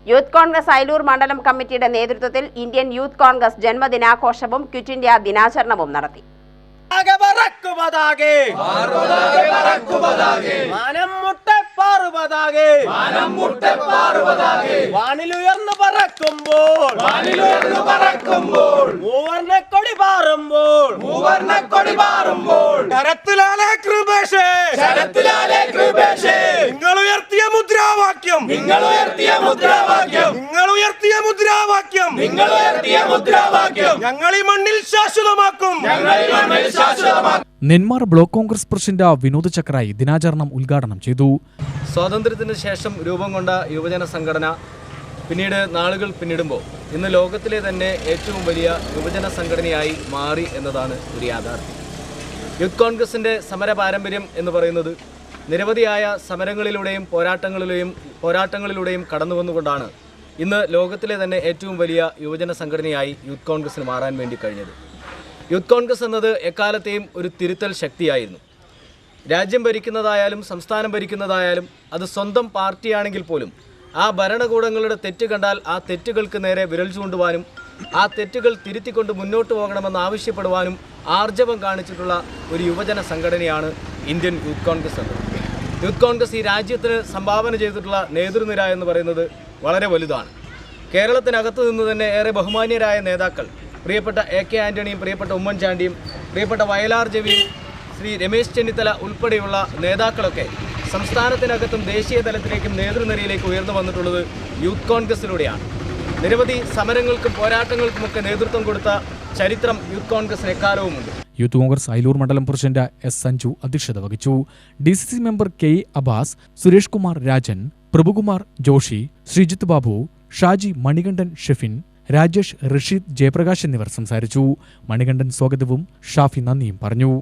Youth Congress Ayalur മണ്ഡലം കമ്മിറ്റിയുടെ നേതൃത്വത്തിൽ ഇന്ത്യൻ യൂത്ത് കോൺഗ്രസ് ജന്മദിനാഘോഷവും ക്വിറ്റ് ഇന്ത്യ ദിനാചരണവും നടത്തി. Nenmara block Congress president Vinod Chakrayi ദിനാചരണം ഉദ്ഘാടനം ചെയ്തു. സ്വാതന്ത്ര്യത്തിന് ശേഷം രൂപം കൊണ്ട യുവജന സംഘടന പിന്നീട് നാളുകൾ പിന്നിടുമ്പോൾ ഇന്ന് ലോകത്തിലെ തന്നെ ഏറ്റവും വലിയ യുവജന സംഘടനയായി മാറി എന്നതാണ് ഒരു യാഥാർത്ഥ്യം. യൂത്ത് കോൺഗ്രസിൻ്റെ സമര പാരമ്പര്യം എന്ന് പറയുന്നത് നിരവധിയായ സമരങ്ങളിലൂടെയും പോരാട്ടങ്ങളിലൂടെയും കടന്നു വന്നുകൊണ്ടാണ് ഇന്ന് ലോകത്തിലെ തന്നെ ഏറ്റവും വലിയ യുവജന സംഘടനയായി യൂത്ത് കോൺഗ്രസിന് മാറാൻ വേണ്ടി കഴിഞ്ഞത്. യൂത്ത് കോൺഗ്രസ് എന്നത് എക്കാലത്തെയും ഒരു തിരുത്തൽ ശക്തിയായിരുന്നു. രാജ്യം ഭരിക്കുന്നതായാലും സംസ്ഥാനം ഭരിക്കുന്നതായാലും അത് സ്വന്തം പാർട്ടിയാണെങ്കിൽ പോലും ആ ഭരണകൂടങ്ങളുടെ തെറ്റ് കണ്ടാൽ ആ തെറ്റുകൾക്ക് നേരെ വിരൽ ചൂണ്ടുവാനും ആ തെറ്റുകൾ തിരുത്തിക്കൊണ്ട് മുന്നോട്ട് പോകണമെന്ന് ആവശ്യപ്പെടുവാനും ആർജവം കാണിച്ചിട്ടുള്ള ഒരു യുവജന സംഘടനയാണ് ഇന്ത്യൻ യൂത്ത് കോൺഗ്രസ് എന്നത്. യൂത്ത് കോൺഗ്രസ് ഈ രാജ്യത്തിന് സംഭാവന ചെയ്തിട്ടുള്ള നേതൃനിര എന്ന് പറയുന്നത് വളരെ വലുതാണ്. കേരളത്തിനകത്ത് നിന്ന് തന്നെ ഏറെ ബഹുമാന്യരായ നേതാക്കൾ, പ്രിയപ്പെട്ട AK ആൻ്റണിയും പ്രിയപ്പെട്ട ഉമ്മൻചാണ്ടിയും പ്രിയപ്പെട്ട വയലാർ രവിയും ശ്രീ രമേശ് ചെന്നിത്തല ഉൾപ്പെടെയുള്ള നേതാക്കളൊക്കെ സംസ്ഥാനത്തിനകത്തും ദേശീയ തലത്തിലേക്കും നേതൃനിരയിലേക്ക് ഉയർന്നു വന്നിട്ടുള്ളത് യൂത്ത് കോൺഗ്രസിലൂടെയാണ്. നിരവധി സമരങ്ങൾക്കും പോരാട്ടങ്ങൾക്കുമൊക്കെ നേതൃത്വം കൊടുത്ത ചരിത്രം യൂത്ത് കോൺഗ്രസിന് എക്കാലവുമുണ്ട്. യൂത്ത് കോൺഗ്രസ് അയലൂർ മണ്ഡലം പ്രസിഡന്റ് S. സഞ്ജു അധ്യക്ഷത വഹിച്ചു. DCC member K. Abbas, Suresh Kumar Rajan, Prabhukumar Joshi, Sreejith Babu, Shaji, Manikandan Shefin, Rajesh, Rasheed, Jayaprakash എന്നിവർ സംസാരിച്ചു. മണികണ്ഠൻ സ്വാഗതവും ഷാഫി നന്ദിയും പറഞ്ഞു.